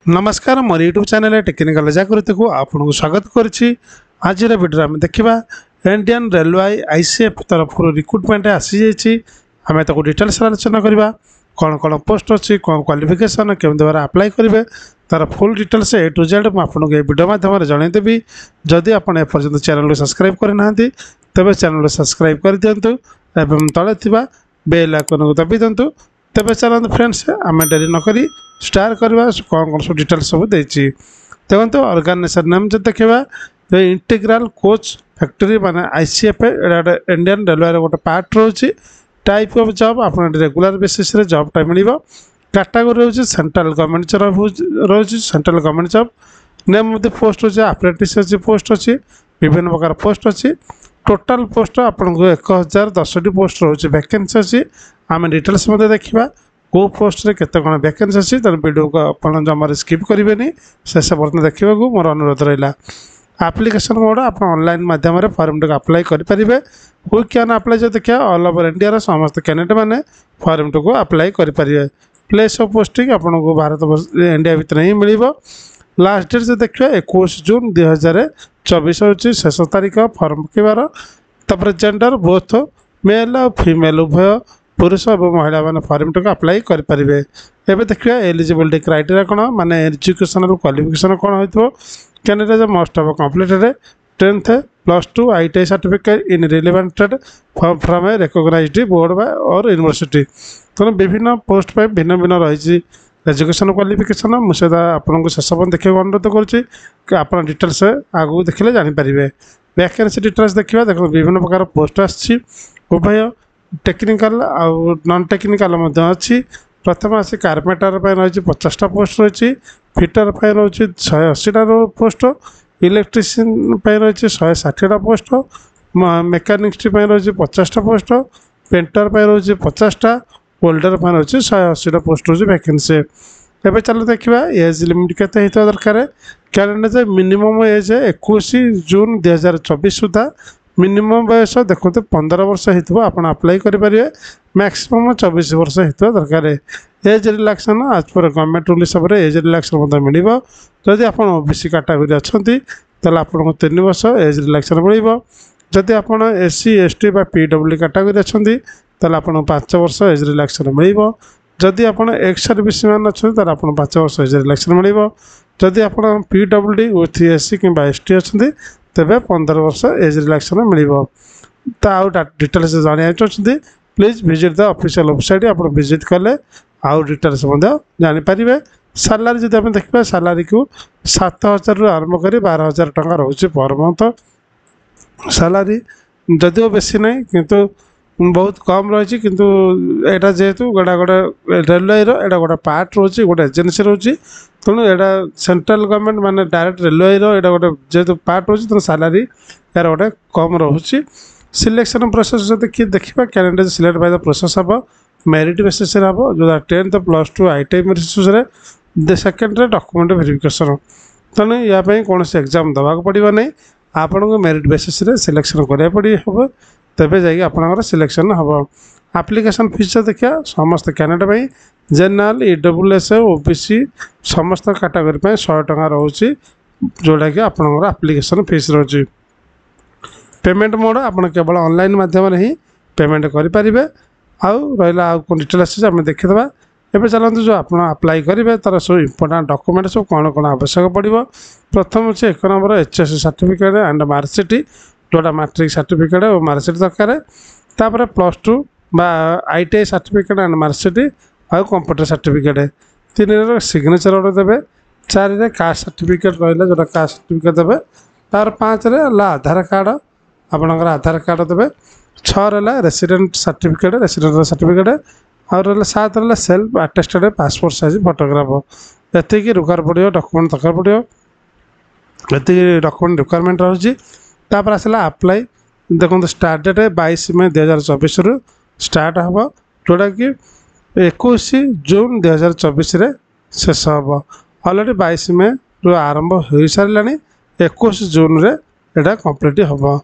नमस्कार मोर YouTube channel technical जागृति को आपको स्वागत करुच्ची। आज वीडियो आम देखा इंडियन रेलवे आईसीएफ तरफ रिक्रुटमेंट आसी जाइए। आम ताको डिटेल्स आलोचना करवा कौन कौन पोस्ट अच्छी कौन क्वालिफिकेशन केमी द्वारा अप्लाई करेंगे तार full details A to Z आपको ये वीडियो माध्यम जनईदेवी। जदि आपड़ एपर्तंत चैनल को सब्सक्राइब करना तेज चैनल को सब्सक्राइब कर दिंतु एवं तले थिबा बेल आइकन को दबी दिंतु। तेज चलते फ्रेंड्स आम डेरी नक स्टार करवा कौन कौन सब डिटेल्स सब देती देखो। ऑर्गेनाइजेशन नेम जो देखा इंटीग्रल कोच फैक्ट्री माने आईसीएफ इंडियन रेलवे गोटे पार्ट रोचे। टाइप ऑफ जॉब आप रेगुलर बेसिस रे जॉब टाइम मिल। कैटेगरी रोचे सेंट्रल गवर्नमेंट जॉब रोचे central government job. Name of the post रोचे अप्रेंटिस अच्छी पोस्ट अच्छी विभिन्न प्रकार पोस्ट अच्छी। टोटाल पोस्ट आपको 1010 पोस्ट रोचे वैकेंसी अच्छी। आम डिटेल्स देखा कौ पोस्ट रे केते कोन वैकेंसी अच्छी तेना वीडियो को आप जमार स्किप करेंगे शेष पर्यटन देखा मोर अनुरोध रहा। आप्लिकेसन मोड आप ऑनलाइन माध्यम फॉर्म टी अप्लाई करेंगे। हु कैन अप्लाई जो देखिए ऑल ओवर इंडिया समस्त कैंडिडेट मैंने फॉर्म टी को अप्लाई करेंगे। प्लेस ऑफ पोस्टिंग आपको भारत इंडिया भितर ही मिल। लास्ट डेट जो देखिए 21 जून 2024 हूँ शेष तारीख फॉर्म पकेबार। तापर जेंडर बोथ मेल और फीमेल उभय पुरुष और महिला मैंने फॉर्म टी अप्लाई करेंगे। एवं देखिए एलिजिबिलिटी क्राइटेरिया कौन माने एजुकेशनल क्वालिफिकेशन कौन हो। Candidate must have completed 10th +2 ITI certificate in relevant trade from a recognised board और यूनिवर्सिटी। तो विभिन्न पोस्ट पर भिन्न भिन्न रही एजुकेशन क्वालिफिकेशन मुझे आपको शेष पर्यटन देखा अनुरोध करुँच। आप डिटेल्स आगू देखिले जानीपारे। वैकेंसी डिटेल्स देखा देखो विभिन्न प्रकार पोस्ट आसी उभय टेक्निकल आउ नॉन टेक्निकल अच्छी। प्रथम आसी कार्पेंटर रही 50टा पोस्ट रही। फिटर रही 180टा पोस्ट। इलेक्ट्रीशियन रही 160टा पोस्ट। मेकानिक्स रही 50टा पोस्ट। पेंटर रही 50टा। होल्डर रही 180टा पोस्ट रही वैकेंसी। एवं चलो देखा एज लिमिट के दरकार। कैंडिडेट मिनिमम एज 21 जून 2024 सुधा मिनिमम बयस देखो 15 वर्ष हो अप्लाई करेंगे। मैक्सिमम 24 वर्ष हो दरकार। एज रिलैक्सन आज पर गवर्नमेंट रूल हिसाब से एज रिलैक्सन मिल। जदि आप ओबीसी कैटेगरी अच्छा तेल आपको 3 वर्ष एज रिलैक्सन मिल। जदि आप SC ST PW कैटेगरी अच्छा तेल आपको 5 वर्ष एज रिलैक्सन मिल। जदि आप एक्स सर्विस मैन अच्छा तेल आपको 5 वर्ष एज रिलैक्सन मिल। जदि आप PWD विथ SC कि ST अच्छा तेरे 15 वर्ष एज रिलैक्सन मिल। तो आउ डिटेल्स जाना चाहते please visit the official website आप विजिट कले आउ डिटेल्स जानीपारे। सालारी जब आम देखा सालारी को 7,000 रु आरंभ कर 12,000 टका रोचे पर मंथ सालारी। जदिव बेसी ना किंतु बहुत कम रही किंतु एटा जेहेतु गोटा गोटे रेलवे एटा गोटे पार्ट रोचे गोटे एजेन्सी रोचे तेणु यहाँ सेंट्रल गवर्नमेंट माने डायरेक्ट रेलवे एटा गोटे जेहेतु पार्ट रोचे तेणु सालारी यार गोटे कम रोचे। सिलेक्शन प्रोसेस देखा candidate select by the process हम मेरिट बेसिस हम जो 10th +2 ITI basis second document verification. तेणु या कौन एग्जाम देवाक पड़ो नहीं आपण को मेरिट बेसिस सिलेक्शन करा पड़े हम तेरे जापर सिलेक्शन हम। एप्लिकेशन फीस देखा समस्त कैंडिडेट जनरल EWS OBC समस्त कैटेगरी 100 टका रोचे जोटा कि आपंकर एप्लिकेशन फीस रोचे। पेमेंट मोड आप केवल ऑनलाइन माध्यम ही पेमेंट करेंगे। आउ रहा आउ कौन डिटेल आम देखीदा। एवं चलते जो आप अप्लाई करेंगे तार सब इंपोर्टाट डॉक्यूमेंट सब कौन कौन आवश्यक पड़ो। प्रथम अच्छे 1 number HSC certificate and marksheet जोटा मैट्रिक सर्टिफिकेट और मार्कशीट दरकार। तापर +2 ITI सर्टिफिकेट एंड मार्कशीट आउ कंप्यूटर सर्टिफिकेट 3 सिग्नेचर गोटे देवे। 4 कास्ट सर्टिफिकेट रहा जोटा कास्ट सर्टिफिकेट देवे। तार 5 आधार कार्ड आपणकर आधार कार्ड देवे। 6 रेसिडेंट सर्टिफिकेट और 7 self attested passport size photograph. ये रुकार पड़ो डॉक्यूमेंट दरकार पड़ो ये डॉक्यूमेंट रिक्वायरमेंट रही। तापर आसला अप्लाई देखो स्टार्ट डेट 22 मई 2024 रु स्टार्ट हम जोटा कि 21 जून 2024 शेष हम। अलरेडी 22 मई रु आरंभ हो सारे 21 जून रे एटा कंप्लीट हम।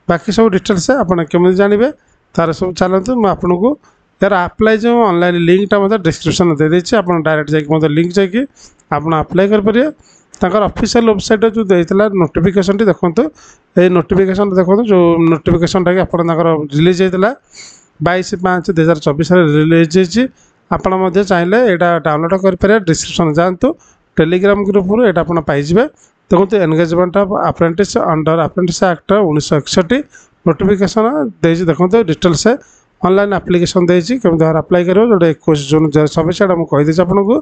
बाकी सब डिटेल्स आपड़ केमी जानवे तार सब चलते मुझे यार अप्लाई जो ऑनलाइन लिंकटा मतलब डिस्क्रिप्शन दे देछि। आप डायरेक्ट जाकि मतलब लिंक जाकि ଆପଣ ଆପ୍ଲାଏ କରିପାରିବେ। ତାଙ୍କର ଅଫିସିଆଲ ୱେବସାଇଟ୍ ଯେଉଁ ଦେଇଥିଲା ନୋଟିଫିକେସନଟି ଦେଖନ୍ତୁ, ଏଇ ନୋଟିଫିକେସନ ଦେଖନ୍ତୁ ଯେଉଁ ନୋଟିଫିକେସନଟା କି ଆପଣ ତାଙ୍କର ରିଲିଜ୍ ହେଇଥିଲା 22/5/2024 ରିଲିଜ୍ ହେଇଛି। ଆପଣ ମଧ୍ୟ ଚାହିଁଲେ ଏଇଟା ଡାଉନଲୋଡ଼ କରିପାରିବେ। ଡିସ୍କ୍ରିପ୍ସନ୍ ଯାଆନ୍ତୁ, ଟେଲିଗ୍ରାମ ଗ୍ରୁପରୁ ଏଇଟା ଆପଣ ପାଇଯିବେ। ଦେଖନ୍ତୁ engagement of apprentice under apprentice act 1961 notification ଦେଇଛି। ଦେଖନ୍ତୁ ଡିଟେଲ୍ସ ଅନଲାଇନ୍ ଆପ୍ଲିକେସନ୍ ଦେଇଛି, କେମିତି ଭାବରେ ଆପ୍ଲାଏ କରିବ। ଯେଉଁଟା 21 ଜୁନ୍ 2024 ସେଇଟା ମୁଁ କହିଦେଇଛି ଆପଣଙ୍କୁ।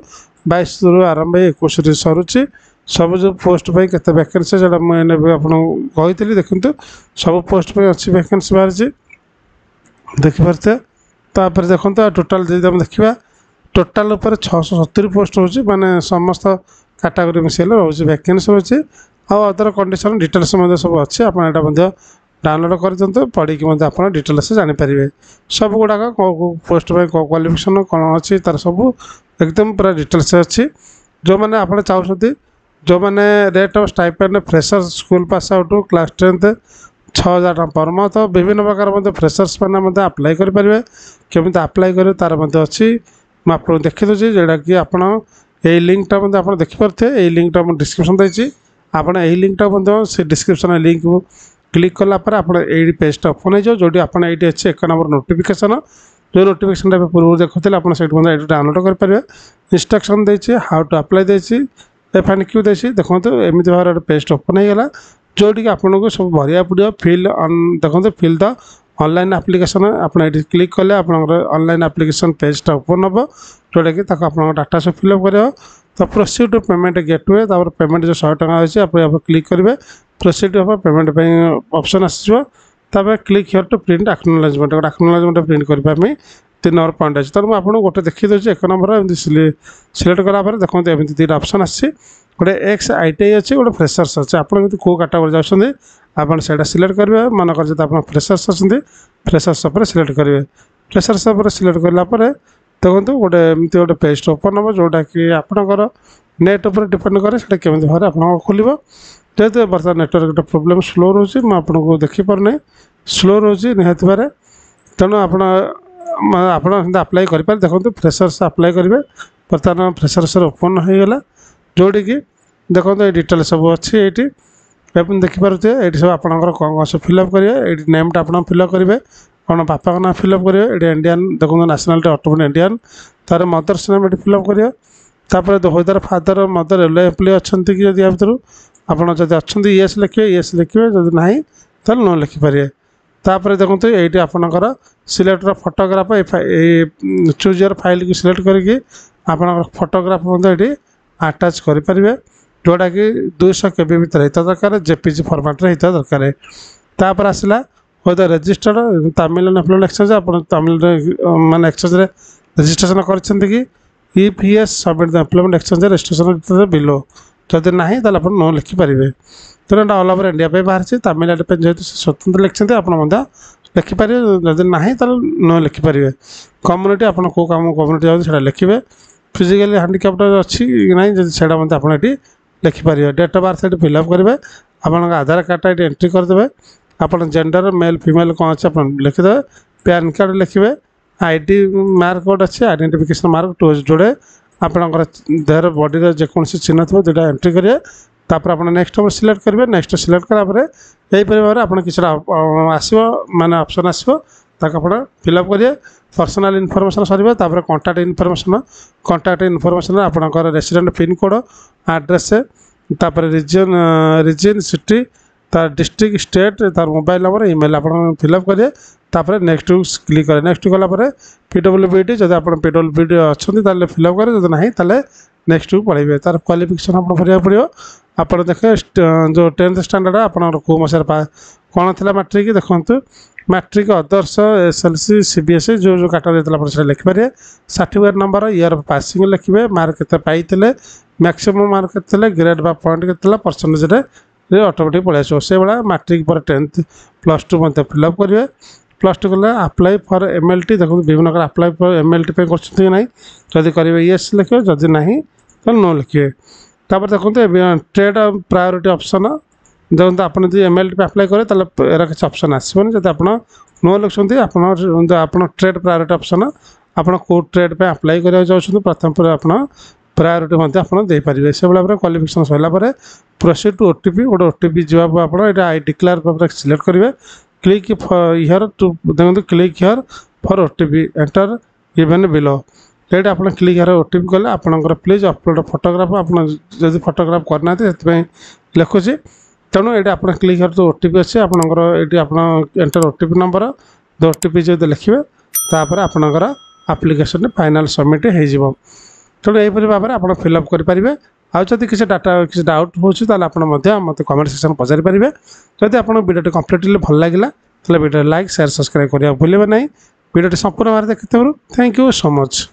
22ରୁ ଆରମ୍ଭ ହେଇ 21ରେ ସରୁଛି। ସବୁ ଯେଉଁ ପୋଷ୍ଟ ପାଇଁ କେତେ ଭ୍ୟାକେନ୍ସି ସେଇଟା ମୁଁ ଏନେ ଆପଣଙ୍କୁ କହିଥିଲି। ଦେଖନ୍ତୁ ସବୁ ପୋଷ୍ଟ ପାଇଁ ଅଛି ଭ୍ୟାକେନ୍ସି ବାହାରିଛି, ଦେଖିପାରୁଥିବେ। ତାପରେ ଦେଖନ୍ତୁ ଟୋଟାଲ୍ ଯଦି ଆମେ ଦେଖିବା, ଟୋଟାଲ୍ ଉପରେ 670 ପୋଷ୍ଟ ହେଉଛି, ମାନେ ସମସ୍ତ କାଟାଗୋରୀ ମିଶାଇଲେ ରହୁଛି ଭ୍ୟାକେନ୍ସି ରହୁଛି। ଆଉ ଅଦର କଣ୍ଡିସନ୍ ଡିଟେଲ୍ସ ମଧ୍ୟ ସବୁ ଅଛି। ଆପଣ ଏଇଟା ମଧ୍ୟ ଡାଉନଲୋଡ଼ କରିଦିଅନ୍ତୁ, ପଢ଼ିକି ମଧ୍ୟ ଆପଣ ଡିଟେଲ୍ସ ଜାଣିପାରିବେ। ସବୁ ଗୁଡ଼ାକ କେଉଁ ପୋଷ୍ଟ ପାଇଁ କେଉଁ କ୍ୱାଲିଫିକେସନ୍ କ'ଣ ଅଛି ତାର ସବୁ ଏକଦମ ପୁରା ଡିଟେଲ୍ସ ଅଛି। ଯେଉଁମାନେ ଆପଣ ଚାହୁଁଛନ୍ତି, ଯେଉଁମାନେ rate of stipend freshers school pass out class 10th 6,000 ଟଙ୍କା ପର୍ ମନ୍ଥ। ବିଭିନ୍ନ ପ୍ରକାର ମଧ୍ୟ ଫ୍ରେସର୍ସ ମାନେ ମଧ୍ୟ ଆପ୍ଲାଏ କରିପାରିବେ। କେମିତି ଆପ୍ଲାଏ କରିବେ ତାର ମଧ୍ୟ ଅଛି, ମୁଁ ଆପଣଙ୍କୁ ଦେଖିଦେଉଛି। ଯେଉଁଟାକି ଆପଣ ଏଇ ଲିଙ୍କଟା ମଧ୍ୟ ଆପଣ ଦେଖିପାରୁଥିବେ। ଏଇ ଲିଙ୍କଟା ମୁଁ ଡିସ୍କ୍ରିପ୍ସନ୍ ଦେଇଛି। ଆପଣ ଏହି ଲିଙ୍କଟା ମଧ୍ୟ ସେ ଡିସ୍କ୍ରିପ୍ସନ୍ ଲିଙ୍କକୁ କ୍ଲିକ୍ କଲା ପରେ ଆପଣ ଏଇ ପେଜ୍ଟା ଓପନ୍ ହେଇଯିବ, ଯେଉଁଠି ଆପଣ ଏଇଠି ଅଛି 1 ନମ୍ବର ନୋଟିଫିକେସନ୍। ଯେଉଁ ନୋଟିଫିକେସନ୍ଟା ଏବେ ପୂର୍ବରୁ ଦେଖୁଥିଲେ ଆପଣ ସେଇଠି ମଧ୍ୟ ଏଇଠି ଡାଉନଲୋଡ଼ କରିପାରିବେ। ଇନଷ୍ଟ୍ରକ୍ସନ୍ ଦେଇଛି, ହାଉ ଟୁ ଆପ୍ଲାଏ ଦେଇଛି, FAQ ଦେଇଛି। ଦେଖନ୍ତୁ ଏମିତି ଭାବରେ ଗୋଟେ ପେଜ୍ଟା ଓପନ୍ ହେଇଗଲା, ଯେଉଁଠିକି ଆପଣଙ୍କୁ ସବୁ ଭରିବାକୁ ପଡ଼ିବ। ଦେଖନ୍ତୁ ଫିଲ୍ ଦ ଅନଲାଇନ୍ ଆପ୍ଲିକେସନ୍। ଆପଣ ଏଠି କ୍ଲିକ୍ କଲେ ଆପଣଙ୍କର ଅନଲାଇନ୍ ଆପ୍ଲିକେସନ୍ ପେଜ୍ଟା ଓପନ୍ ହେବ, ଯେଉଁଟାକି ତାକୁ ଆପଣଙ୍କ ଡାଟା ସବୁ ଫିଲ୍ଅପ୍ କରିବ। ତ ପ୍ରୋସିଡ୍ ଟୁ ପେମେଣ୍ଟ ଗେଟ୍ୱେ, ତାପରେ ପେମେଣ୍ଟ ଯେଉଁ 100 ଟଙ୍କା ଅଛି ଆପଣ କ୍ଲିକ୍ କରିବେ। ପ୍ରୋସିଡ୍ ହେବ, ପେମେଣ୍ଟ ପାଇଁ ଅପସନ୍ ଆସିଯିବ। ତାପରେ କ୍ଲିକ୍ ହିୟର୍ ଟୁ ପ୍ରିଣ୍ଟ ଆକ୍ନୋଲେଜମେଣ୍ଟ, ଗୋଟେ ଆକ୍ନୋଲେଜମେଣ୍ଟ ପ୍ରିଣ୍ଟ କରିବା ପାଇଁ 3 ନମ୍ବର ପଏଣ୍ଟ ଅଛି। ତେଣୁ ମୁଁ ଆପଣଙ୍କୁ ଗୋଟେ ଦେଖି ଦେଉଛି 1 ନମ୍ବର। ଏମିତି ସିଲେକ୍ଟ କଲା ପରେ ଦେଖନ୍ତୁ ଏମିତି 2ଟା ଅପସନ୍ ଆସିଛି। ଗୋଟେ ଏକ୍ସ ITI ଅଛି, ଗୋଟେ ଫ୍ରେସର୍ସ ଅଛି। ଆପଣ ଯଦି କେଉଁ କାଟାଗୋରୀ ଯାଉଛନ୍ତି ଆପଣ ସେଇଟା ସିଲେକ୍ଟ କରିବେ। ମନେକର ଯଦି ଆପଣ ଫ୍ରେସର୍ସ ଅଛନ୍ତି, ଫ୍ରେସର୍ସ ଉପରେ ସିଲେକ୍ଟ କରିବେ। ଫ୍ରେସର୍ସ ଉପରେ ସିଲେକ୍ଟ କଲା ପରେ ଦେଖନ୍ତୁ ଗୋଟେ ଏମିତି ଗୋଟେ ପେଜ୍ଟା ଓପନ୍ ହେବ, ଯେଉଁଟାକି ଆପଣଙ୍କର ନେଟ୍ ଉପରେ ଡିପେଣ୍ଡ କରେ ସେଇଟା କେମିତି ଭାବରେ ଆପଣଙ୍କର ଖୋଲିବ। ଯେହେତୁ ବର୍ତ୍ତମାନ ନେଟୱାର୍କ ଗୋଟେ ପ୍ରୋବ୍ଲେମ୍ ସ୍ଲୋ ରହୁଛି, ମୁଁ ଆପଣଙ୍କୁ ଦେଖିପାରୁନାହିଁ, ସ୍ଲୋ ରହୁଛି ନିହାତି ଭାବରେ। ତେଣୁ ଆପଣ ସେମିତି ଆପ୍ଲାଏ କରିପାରିବେ। ଦେଖନ୍ତୁ ଫ୍ରେସର୍ସ ଆପ୍ଲାଏ କରିବେ। ବର୍ତ୍ତମାନ ଫ୍ରେସର୍ସର ଓପନ୍ ହୋଇଗଲା, ଯେଉଁଠିକି ଦେଖନ୍ତୁ ଏଇ ଡିଟେଲ୍ ସବୁ ଅଛି। ଏଇଠି ଆପଣ ଦେଖିପାରୁଥିବେ, ଏଇଠି ସବୁ ଆପଣଙ୍କର କ'ଣ କ'ଣ ସବୁ ଫିଲ୍ଅପ୍ କରିବେ। ଏଇଠି ନେମ୍ଟା ଆପଣ ଫିଲ୍ଅପ୍ କରିବେ, ଆପଣ ବାପାଙ୍କ ନାଁ ଫିଲ୍ଅପ୍ କରିବେ। ଏଇଠି ଇଣ୍ଡିଆନ୍ ଦେଖନ୍ତୁ ନ୍ୟାସନାଲିଟି ଅଟୋମେଟିକ୍ ଇଣ୍ଡିଆନ୍। ତାର ମଦର୍ସ ନେମ୍ ଏଠି ଫିଲ୍ଅପ୍ କରିବେ। ତାପରେ ହୁଏଦର ଫାଦର ମଦର ରେଲୱେ ଏମ୍ପ୍ଲୟି ଅଛନ୍ତି କି ଯଦି ୟା ଭିତରୁ ଆପଣ ଯଦି ଅଛନ୍ତି ୟେସ୍ ଲେଖିବେ, ୟେସ୍ ଲେଖିବେ। ଯଦି ନାହିଁ ତାହେଲେ ନୋ ଲେଖିପାରିବେ। ତାପରେ ଦେଖନ୍ତୁ ଏଇଠି ଆପଣଙ୍କର ସିଲେକ୍ଟର ଫଟୋଗ୍ରାଫ, ଏଇ ଚୁଜ୍ ୟର୍ ଫାଇଲ୍କୁ ସିଲେକ୍ଟ କରିକି ଆପଣଙ୍କର ଫଟୋଗ୍ରାଫ ମଧ୍ୟ ଏଠି ଆଟାଚ୍ କରିପାରିବେ, ଯେଉଁଟାକି 200 KB ଭିତରେ ହେଇଥିବା ଦରକାର, JPG ଫର୍ମାଟ୍ରେ ହେଇଥିବା ଦରକାର। ତାପରେ ଆସିଲା ହୁଏତ ରେଜିଷ୍ଟର୍ଡ ତାମିଲ ଏମ୍ପ୍ଲୟମେଣ୍ଟ ଏକ୍ସଚେଞ୍ଜ। ଆପଣ ତାମିଲରେ ମାନେ ଏକ୍ସଚେଞ୍ଜରେ ରେଜିଷ୍ଟ୍ରେସନ କରିଛନ୍ତି କି? If Yes submit the employment exchange registration below. ଯଦି ନାହିଁ ତାହେଲେ ଆପଣ ନୋ ଲେଖିପାରିବେ। ତେଣୁ ଏଇଟା ଅଲ୍ ଓଭର ଇଣ୍ଡିଆ ପାଇଁ ବାହାରିଛି। ତାମିଲନାଡୁ ପାଇଁ ଯେହେତୁ ସ୍ୱତନ୍ତ୍ର ଲେଖିଛନ୍ତି ଆପଣ ମଧ୍ୟ ଲେଖିପାରିବେ। ଯଦି ନାହିଁ ତାହେଲେ ନୋ ଲେଖିପାରିବେ। କମ୍ୟୁନିଟି ଆପଣ କେଉଁ କମ୍ୟୁନିଟି ଯାଉଛନ୍ତି ସେଇଟା ଲେଖିବେ। ଫିଜିକାଲି ହ୍ୟାଣ୍ଡିକ୍ୟାପ୍ଟ ଅଛି କି ନାହିଁ ଯଦି ସେଇଟା ମଧ୍ୟ ଆପଣ ଏଠି ଲେଖିପାରିବେ। ଡେଟ୍ ଅଫ୍ ବାର୍ଥ ଏଠି ଫିଲ୍ଅପ୍ କରିବେ। ଆପଣଙ୍କ ଆଧାର କାର୍ଡ଼ଟା ଏଠି ଏଣ୍ଟ୍ରି କରିଦେବେ। ଆପଣ ଜେଣ୍ଡର ମେଲ୍ ଫିମେଲ୍ କ'ଣ ଅଛି ଆପଣ ଲେଖିଦେବେ। ପ୍ୟାନ୍ କାର୍ଡ଼ ଲେଖିବେ। ID ମାର୍କ ଗୋଟେ ଅଛି, ଆଇଡେଣ୍ଟିଫିକେସନ୍ ମାର୍କ ଯୋଡ଼େ ଆପଣଙ୍କର ଦେହର ବଡ଼ିର ଯେକୌଣସି ଚିହ୍ନ ଥିବ ଦୁଇଟା ଏଣ୍ଟ୍ରି କରିବେ। ତାପରେ ଆପଣ ନେକ୍ସଟ ସିଲେକ୍ଟ କରିବେ। ନେକ୍ସଟ ସିଲେକ୍ଟ କଲା ପରେ ଏହିପରି ଭାବରେ ଆପଣ କିଛିଟା ଆସିବ, ମାନେ ଅପସନ୍ ଆସିବ, ତାକୁ ଆପଣ ଫିଲ୍ଅପ୍ କରିବେ। ପର୍ସନାଲ ଇନଫର୍ମେସନ୍ ସରିବ। ତାପରେ କଣ୍ଟାକ୍ଟ ଇନଫର୍ମେସନ୍ ଆପଣଙ୍କର ରେସିଡେଣ୍ଟ ପିନ୍କୋଡ଼୍, ଆଡ୍ରେସ୍, ତାପରେ ରିଜିନ୍ ସିଟି, ତାର ଡିଷ୍ଟ୍ରିକ୍ଟ, ଷ୍ଟେଟ୍, ତାର ମୋବାଇଲ୍ ନମ୍ବର, ଇମେଲ୍ ଆପଣ ଫିଲ୍ଅପ୍ କରିବେ। ତାପରେ ନେକ୍ସଟ କ୍ଲିକ୍ କରିବେ। ନେକ୍ସଟ ଗଲା ପରେ PWBD, ଯଦି ଆପଣ PWBD ଅଛନ୍ତି ତାହେଲେ ଫିଲ୍ଅପ୍ କରିବେ, ଯଦି ନାହିଁ ତାହେଲେ ନେକ୍ସଟକୁ ପଳାଇବେ। ତାର କ୍ୱାଲିଫିକେସନ୍ ଆପଣ କରିବାକୁ ପଡ଼ିବ। ଆପଣ ଦେଖିବେ ଯେଉଁ 10th ଷ୍ଟାଣ୍ଡାର୍ଡ଼ ଆପଣଙ୍କର କେଉଁ ମସିହାରେ କ'ଣ ଥିଲା ମାଟ୍ରିକ। ଦେଖନ୍ତୁ ମାଟ୍ରିକ, ଅଦର୍ସ, SLC, CBSE ଯେଉଁ କାଟାଗୋରୀ ହେଇଥିଲା ଆପଣ ସେଇଟା ଲେଖିପାରିବେ। Certificate number, year of passing ଲେଖିବେ, ମାର୍କ କେତେ ପାଇଥିଲେ, ମ୍ୟାକ୍ସିମମ୍ ମାର୍କ କେତେ ଥିଲେ, ଗ୍ରେଡ୍ ବା ପଏଣ୍ଟ କେତେ ଥିଲା, ପରସେଣ୍ଟେଜରେ ଅଟୋମେଟିକ୍ ପଳେଇ ଆସିବ। ସେଇଭଳିଆ ମାଟ୍ରିକ ପରେ 10th +2 ମଧ୍ୟ ଫିଲ୍ଅପ୍ କରିବେ। +2 କଲେ ଆପ୍ଲାଏ ଫର୍ MLT। ଦେଖନ୍ତୁ ବିଭିନ୍ନ ପ୍ରକାର ଆପ୍ଲାଏ ଫର୍ MLT ପାଇଁ କରୁଛନ୍ତି କି ନାହିଁ, ଯଦି କରିବେ ୟେସ୍ ଲେଖିବେ, ଯଦି ନାହିଁ ତାହେଲେ ନୋ ଲେଖିବେ। ତାପରେ ଦେଖନ୍ତୁ ଟ୍ରେଡ୍ ପ୍ରାୟୋରିଟି ଅପସନ୍। ଦେଖନ୍ତୁ ଆପଣ ଯଦି MLT ପାଇଁ ଆପ୍ଲାଏ କରିବେ ତାହେଲେ ଏରା କିଛି ଅପସନ୍ ଆସିବନି। ଯଦି ଆପଣ ନୋ ଲେଖୁଛନ୍ତି ଆପଣ ଟ୍ରେଡ୍ ପ୍ରାୟୋରିଟି ଅପସନ୍, ଆପଣ କେଉଁ ଟ୍ରେଡ୍ ପାଇଁ ଆପ୍ଲାଏ କରିବାକୁ ଯାଉଛନ୍ତି ପ୍ରଥମେ ପରେ ଆପଣ प्रायोरिटी देपारे से भाव में क्वालिफिकेशन सरला प्रोसीड टू ओटीपी गोटे ओटीपी जावाक आप आई डिक्लेयर भाव सिलेक्ट करेंगे क्लिक हियर टू देखो click here for OTP enter even below ये आप क्लिक हियर ओटीपी कले आपंकर प्लीज अपलोड फोटोग्राफ आप फोटोग्राफ करना से लिखुची तेणु ये आप क्लिक हियर टू ओटीपी अच्छे आपंकर ये आप एंटर ओटीपी नंबर दो ओटीपी जो लिखे तापर आपंकर आप्लिकेशन फाइनाल सबमिट हो तेणु यहीपरि भाव में आप फिलअप करेंगे आदि किसी डाटा किसी डाउट हो मत कमेंट सेक्शन पचारि पारे जदि आप वीडियो कंप्लीटली भल लगे तो वीडियो लाइक शेयर सब्सक्राइब करने भूलें ना वीडियो संपूर्ण भाव देखते थैंक यू सो मच।